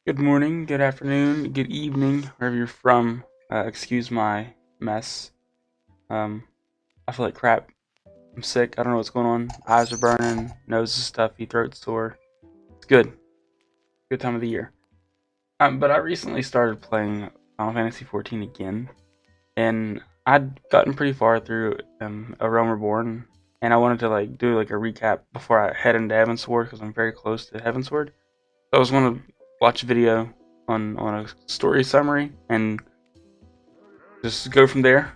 Good morning, good afternoon, good evening, wherever you're from. Excuse my mess. Um, I feel like crap. I'm sick. I don't know what's going on. Eyes are burning, nose is stuffy, throat's sore. It's good. Good time of the year. But I recently started playing Final Fantasy XIV again, and I'd gotten pretty far through A Realm Reborn, and I wanted to do a recap before I head into Heavensward because I'm very close to Heavensward. So I was going to watch a video on a story summary and just go from there.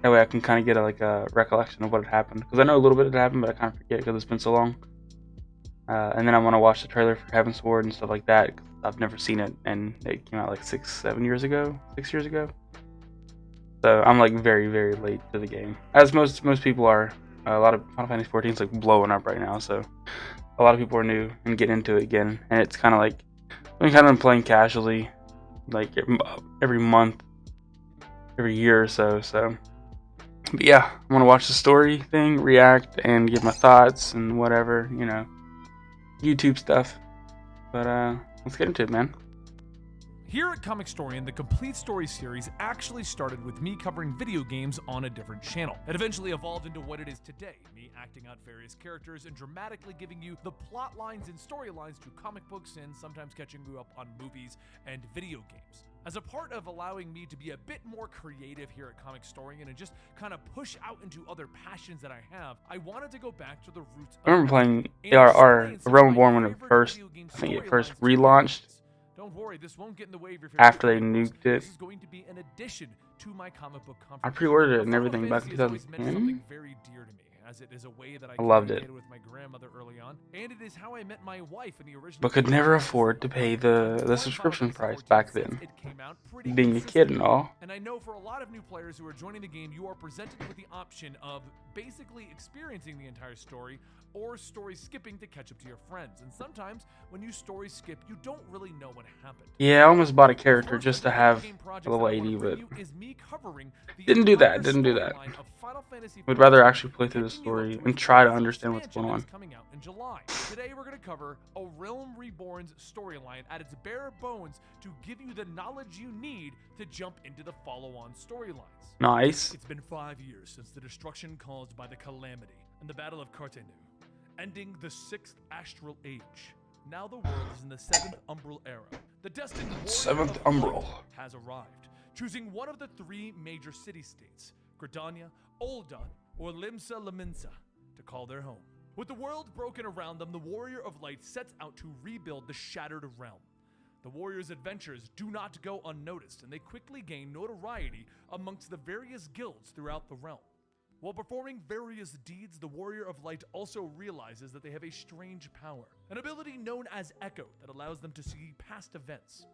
That way I can kind of get a recollection of what had happened. Because I know a little bit had happened, but I kind of forget because it's been so long. And then I want to watch the trailer for Heavensward and stuff like that. 'Cause I've never seen it, and it came out like 7 years ago, 6 years ago. So I'm like very, very late to the game, as most people are. A lot of Final Fantasy 14 is like blowing up right now, so a lot of people are new and getting into it again. And it's kind of like I'm kind of playing casually, like every month, every year or so. So but yeah, I want to watch the story thing, react, and give my thoughts and whatever, YouTube stuff. But let's get into it, man. Here at Comic Storian, the Complete Story series actually started with me covering video games on a different channel. It eventually evolved into what it is today, me acting out various characters and dramatically giving you the plot lines and storylines to comic books and sometimes catching you up on movies and video games. As a part of allowing me to be a bit more creative here at Comic Storian and just kind of push out into other passions that I have, I wanted to go back to the roots I remember playing ARR, A Realm Reborn, when I think it first relaunched. Don't worry, this won't get in the way of your favorite After they comic books. nuked it, This is going to be an addition to my comic book I conference. pre-ordered it and Final everything back in Fantasy has always meant 2010. something very dear to me, as it is a way that I I loved communicated it, with my grandmother early on, and it is how I met my wife in the original but could game never series. afford to pay I've the been playing subscription Final price Fantasy back 14 since then, it came out pretty being a kid and consistently. all. And I know for a lot of new players who are joining the game, you are presented with the option of basically experiencing the entire story or story skipping to catch up to your friends. And sometimes when you story skip, you don't really know what happened. Yeah, I almost bought a The character first just of to the video have game a projects little that I want lady, to bring but you is me covering the didn't do entire that. Didn't do that. storyline of Final Fantasy Would rather 14, actually play through the giving you up story to and its try to latest understand what's expansion going that is on. coming out in July. Today we're going to cover A Realm Reborn's storyline at its bare bones to give you the knowledge you need to jump into the follow-on storylines. Nice. It's been 5 years since the destruction caused by the Calamity and the Battle of Cartenu, ending the 6th Astral Age. Now the world is in the 7th Umbral Era. The destined warrior 7th of Umbral light has arrived, choosing one of the 3 major city-states, Gridania, Ul'dah, or Limsa Lominsa, to call their home. With the world broken around them, the Warrior of Light sets out to rebuild the shattered realm. The warrior's adventures do not go unnoticed, and they quickly gain notoriety amongst the various guilds throughout the realm. While performing various deeds, the Warrior of Light also realizes that they have a strange power, an ability known as Echo that allows them to see past events.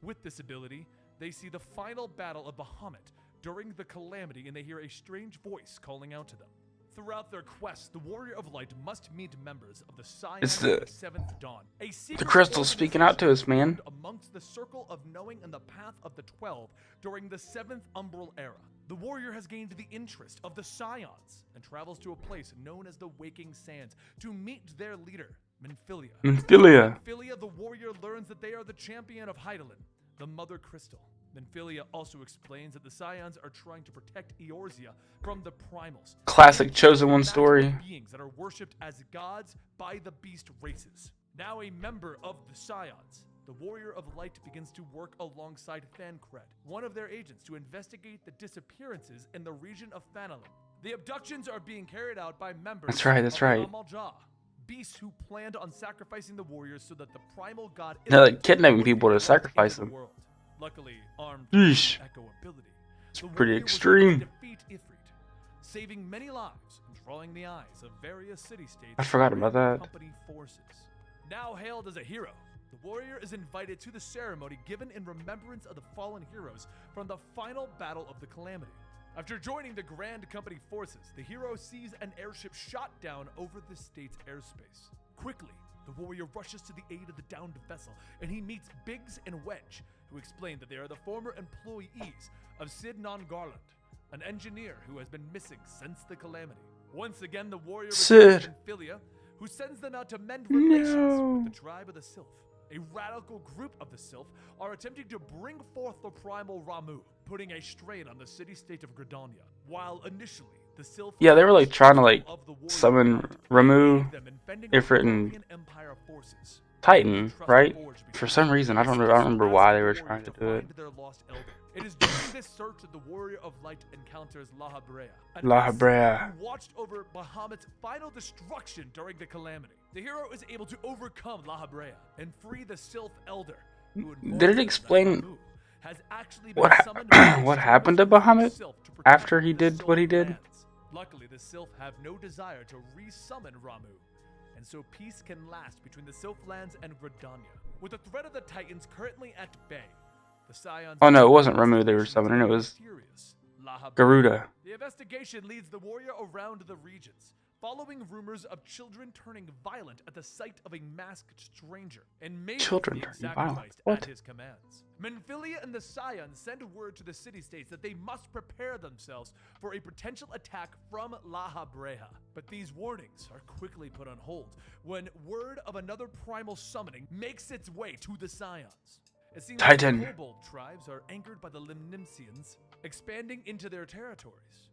With this ability, they see the final battle of Bahamut during the Calamity, and they hear a strange voice calling out to them. Throughout their quest, the Warrior of Light must meet members of the It's Scions the of the Seventh Dawn, a the secret crystal speaking out to us, man. organization amongst the Circle of Knowing and the Path of the 12 during the 7th Umbral Era. The warrior has gained the interest of the Scions and travels to a place known as the Waking Sands to meet their leader, Minfilia. Minfilia. Minfilia, the warrior, learns that they are the champion of Hydaelyn, the Mother Crystal. Minfilia also explains that the Scions are trying to protect Eorzea from the Primals. Classic Chosen One Magical story. beings that are worshipped as gods by the beast races. Now a member of the Scions, the Warrior of Light begins to work alongside Thancred, one of their agents, to investigate the disappearances in the region of Thanalan. The abductions are being carried out by members That's right. of the Amal-Jah, beasts who planned on sacrificing the warriors so that the primal god They're like Illidan kidnapping would be people to brought sacrifice into the them. world. Luckily, armed Yeesh. with Echo ability, It's the pretty warrior was able extreme. to defeat Ifrit, saving many lives and drawing the eyes of various city-states I forgot and about that. company forces. Now hailed as a hero, the warrior is invited to the ceremony given in remembrance of the fallen heroes from the final battle of the Calamity. After joining the Grand Company forces, the hero sees an airship shot down over the state's airspace. Quickly, the warrior rushes to the aid of the downed vessel, and he meets Biggs and Wedge, who explain that they are the former employees of Sid Non-Garland, an engineer who has been missing since the Calamity. Once again, the warrior returns Sid. to Minfilia, who sends them out to mend relations No. with the tribe of the Sylph, a radical group of the Sylph are attempting to bring forth the primal Ramu, putting a strain on the city-state of Gridania. While initially, the Sylph Yeah, they were like trying to like of the warrior summon light, Ramu, aiding them in fending off Ifrit, and Guardian Empire forces. Titan, Trust right? forged For between some them. reason, I don't Sylph remember why ask they were the trying warrior to do it. find their lost elder. It is during this search that the warrior of light encounters La Habrea, an La ace Habrea. who watched over Bahamut's final destruction during the calamity. The hero is able to overcome La Habrea and free the Sylph elder, who informs Did it them that explain Ramu has actually been what summoned by the what generals happened to of the Bahamut Sylph to protect after he the did what he Sylph did? lands. Luckily, the Sylph have no desire to re-summon Ramu, and so peace can last between the Sylph lands and Gridania. With the threat of the Titans currently at bay, the Scions... Oh no, it wasn't Ramu they were summoning, it was Garuda. The investigation leads the warrior around the regions, following rumors of children turning violent at the sight of a masked stranger, and maybe Children being turning violent? sacrificed What? at his commands. Menphilia and the Scions send word to the city-states that they must prepare themselves for a potential attack from La Habrea. But these warnings are quickly put on hold when word of another primal summoning makes its way to the Scions. It seems Titan. the kobold tribes are angered by the Limnimsians expanding into their territories.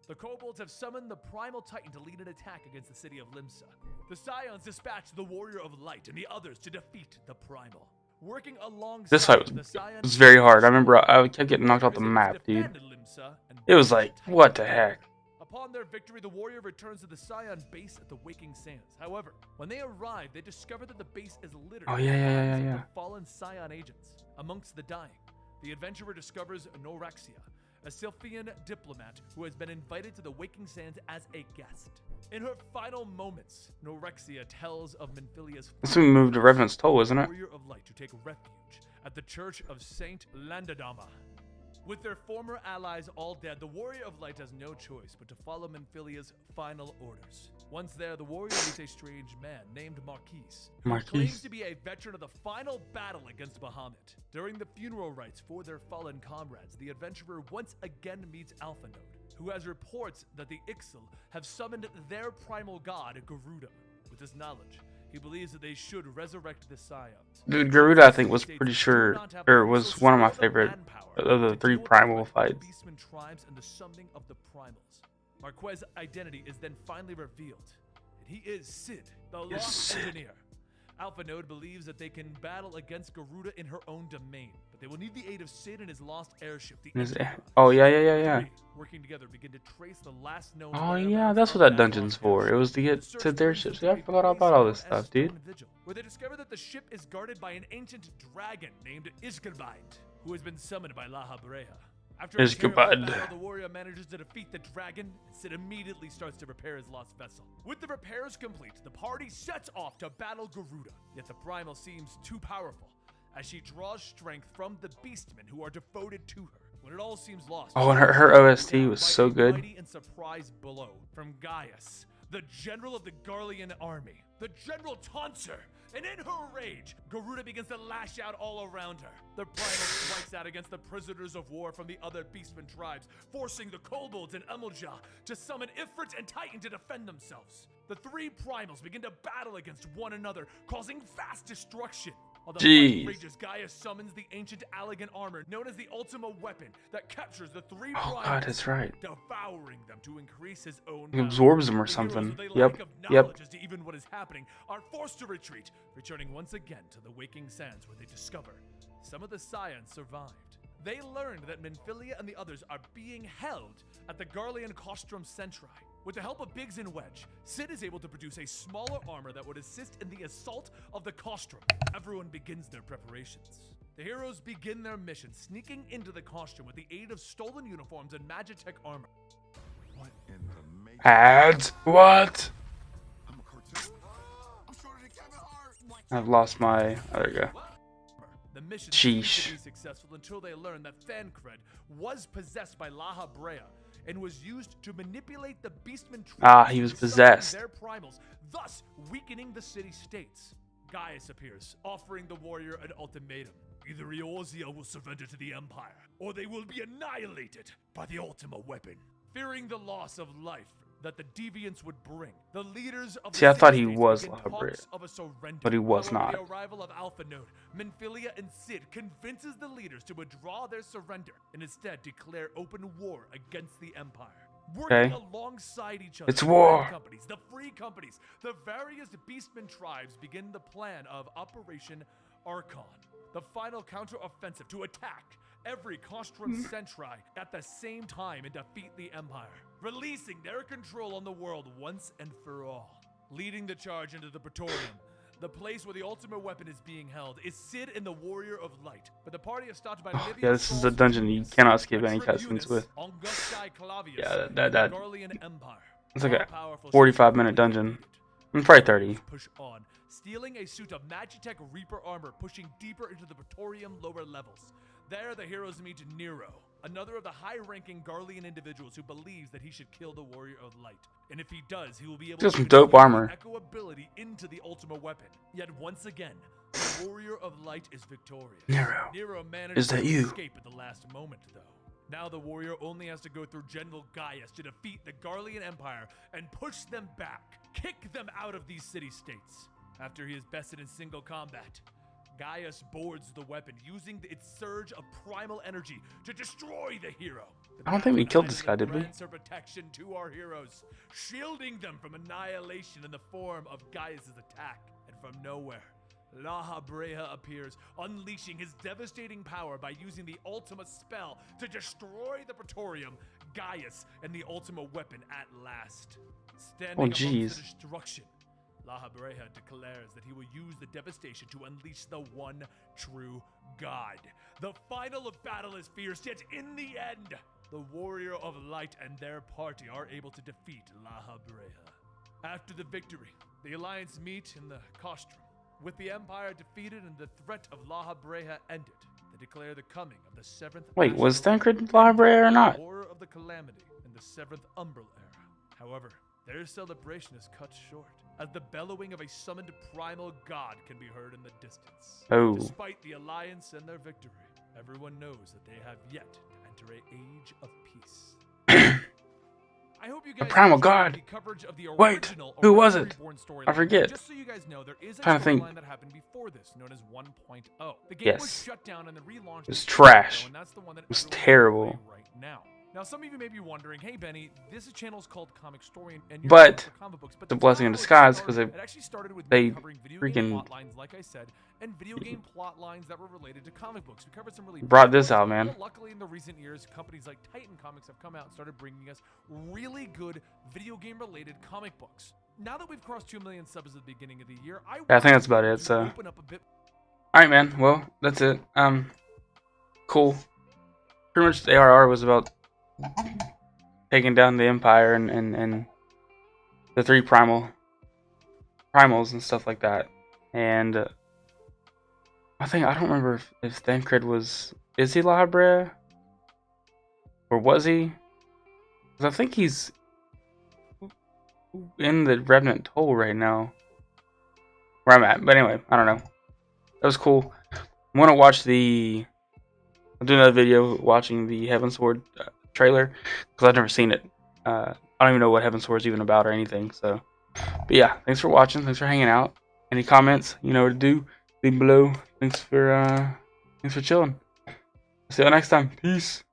The kobolds have summoned the primal titan to lead an attack against the city of Limsa. The Scions dispatch the warrior of light and the others to defeat the primal. Working alongside This fight the Scions was very hard. I remember I kept getting knocked off the map, dude. It was like, what the heck? Upon their victory, the warrior returns to the Scion base at the Waking Sands. However, when they arrive, they discover that the base is littered Oh, with yeah, the yeah, bodies yeah, of yeah. the fallen Scion agents. Amongst the dying, the adventurer discovers Norexia, a Sylphian diplomat who has been invited to the Waking Sands as a guest. In her final moments, Norexia tells of Menphilia's This we moved to Revenant's Toll, wasn't it? warrior of light to take refuge at the Church of Saint Landadama. With their former allies all dead, the warrior of light has no choice but to follow Menphilia's final orders. Once there, the warrior meets a strange man named Marquise, who claims to be a veteran of the final battle against Bahamut. During the funeral rites for their fallen comrades, the adventurer once again meets Alphanode, who has reports that the Ixal have summoned their primal god, Garuda. With this knowledge, he believes that they should resurrect the Scions. Dude, Garuda, I think, was pretty sure, or was one of my favorite of the three primal fights. Beastman tribes and the summoning of the primals. Marquez's identity is then finally revealed, and he is Sid, the lost engineer. Alpha Node believes that they can battle against Garuda in her own domain, but they will need the aid of Sid and his lost airship, the Enterprise. Oh, yeah. Three, working together, begin to trace the last known Oh, whereabouts yeah, that's of what that dungeon's for. airship. It was to get The search to their brings them ships. to Yeah, a I forgot all place about all this known as stuff, dude. Stone Vigil, where they discover that the ship is guarded by an ancient dragon named Iskarbite, who has been summoned by La Habrea. After a terrible Iskarbite. battle, the warrior manages to defeat the dragon, and Sid immediately starts to repair his lost vessel. With the repairs complete, the party sets off to battle Garuda, yet the primal seems too powerful, as she draws strength from the beastmen who are devoted to her. When it all seems lost, Oh, and her OST was so good. Mighty and surprise blow from Gaius, the general of the Garlean army. The general taunts her, and in her rage, Garuda begins to lash out all around her. The primal strikes out against the prisoners of war from the other beastmen tribes, forcing the kobolds and Emelja to summon Ifrit and Titan to defend themselves. The three primals begin to battle against one another, causing vast destruction. While the fight rages, Gaius summons the ancient Allegan armor known as the Ultima weapon that captures the three primals. Oh, God, that's right. Devouring them to increase his own He power. absorbs them or The something. heroes, with a Yep, lack of yep. knowledge as to even what is happening, are forced to retreat, returning once again to the Waking Sands, where they discover some of the Scions survived. They learned that Menphilia and the others are being held at the Garlean Costrum Centri. With the help of Biggs and Wedge, Sid is able to produce a smaller armor that would assist in the assault of the Costrum. Everyone begins their preparations. The heroes begin their mission, sneaking into the Costrum with the aid of stolen uniforms and Magitech armor. What in the major? Ads? What? I'm a cartoon. I'm shorter than Kevin Hart. I've lost my. Oh, there you go. The mission seems Sheesh. to be successful until they learn that Thancred was possessed by La Habrea and was used to manipulate the Beastmen tribes He was into summoning possessed. their primals, thus weakening the city-states. Gaius appears, offering the warrior an ultimatum. Either Eorzea will surrender to the Empire, or they will be annihilated by the Ultima weapon. Fearing the loss of life, that the deviants would bring. The leaders of See, the I thought he city-states was begin La Habrea, talks of a surrender. but he was However, not. the arrival of Alpha Node, Minfilia, and Sid convinces the leaders to withdraw their surrender and instead declare open war against the Empire. Working alongside each other, It's war. the companies, the free companies, the various beastmen tribes begin the plan of Operation Archon, the final counter-offensive to attack every Costrum Centri at the same time and defeat the Empire, releasing their control on the world once and for all. Leading the charge into the Praetorium, the place where the ultimate weapon is being held, is Sid and the Warrior of Light. But the party is stopped by Livia. Yeah, this is a dungeon you cannot skip any cutscenes with. Yeah, that it's like a 45-minute dungeon. Probably 30. Push on, stealing a suit of Magitech Reaper armor, pushing deeper into the Praetorium lower levels. There, the heroes meet Nero, another of the high-ranking Garlean individuals who believes that he should kill the Warrior of Light. And if he does, he will be able Just to some dope convert armor. the Echo ability into the ultimate weapon. Yet once again, the Warrior of Light is victorious. Nero, managed is that to you? escape at the last moment, though. Now the warrior only has to go through General Gaius to defeat the Garlean Empire and push them back, kick them out of these city-states. After he is bested in single combat, Gaius boards the weapon, using its surge of primal energy to destroy the hero. I don't think we killed this guy, did we? Grants her protection to our heroes, shielding them from annihilation in the form of Gaius's attack. And from nowhere, La Habrea appears, unleashing his devastating power by using the ultimate spell to destroy the Praetorium, Gaius, and the ultimate weapon at last. Standing amongst the destruction, La Habrea declares that he will use the devastation to unleash the one true God. The final of battle is fierce, yet in the end, the Warrior of Light and their party are able to defeat La Habrea. After the victory, the Alliance meet in the Costrum. With the Empire defeated and the threat of La Habrea ended, they declare the coming of the 7th... Wait, was Thancred La Habrea or not? Horror of the Calamity in the 7th Umbral era. However, their celebration is cut short, as the bellowing of a summoned primal god can be heard in the distance. Oh. Despite the Alliance and their victory, everyone knows that they have yet to enter an age of peace. I hope you guys primal god. The coverage of the Wait, original who was it? Reborn storyline. I forget. Just so you guys know, there is a Trying to think. storyline that happened before this, known as 1.0. The game Yes. was shut down and then relaunched. It was as 2.0, trash. and that's the one that It was everyone terrible. can play right now. Now, some of you may be wondering, hey Benny, this channel is called Comic Story, and you're But for comic books, but it's a that's blessing in not how it disguise, started. 'cause It actually started with they me covering video game freaking plot lines, like I said, and video game plot lines that were related to comic books. We covered some really Brought big this ones, out, man. but luckily, in the recent years, companies like Titan Comics have come out and started bringing us really good video game-related comic books. Now that we've crossed 2 million subs at the beginning of the year, I think that's about it, so. open up a bit. Alright, man. Well, that's it. Cool. Pretty much the ARR was about taking down the Empire and the 3 primals and stuff like that. And I don't remember if Thancred is he La Habrea? Or was he? Because I think he's in the Revenant Toll right now. Where I'm at. But anyway, I don't know. That was cool. I'm going to watch I'll do another video watching the Heavensward trailer. Because I've never seen it. I don't even know what Heavensward is even about or anything. So, but yeah, thanks for watching. Thanks for hanging out. Any comments? You know what to do. Leave below. Thanks for chilling. See you next time. Peace.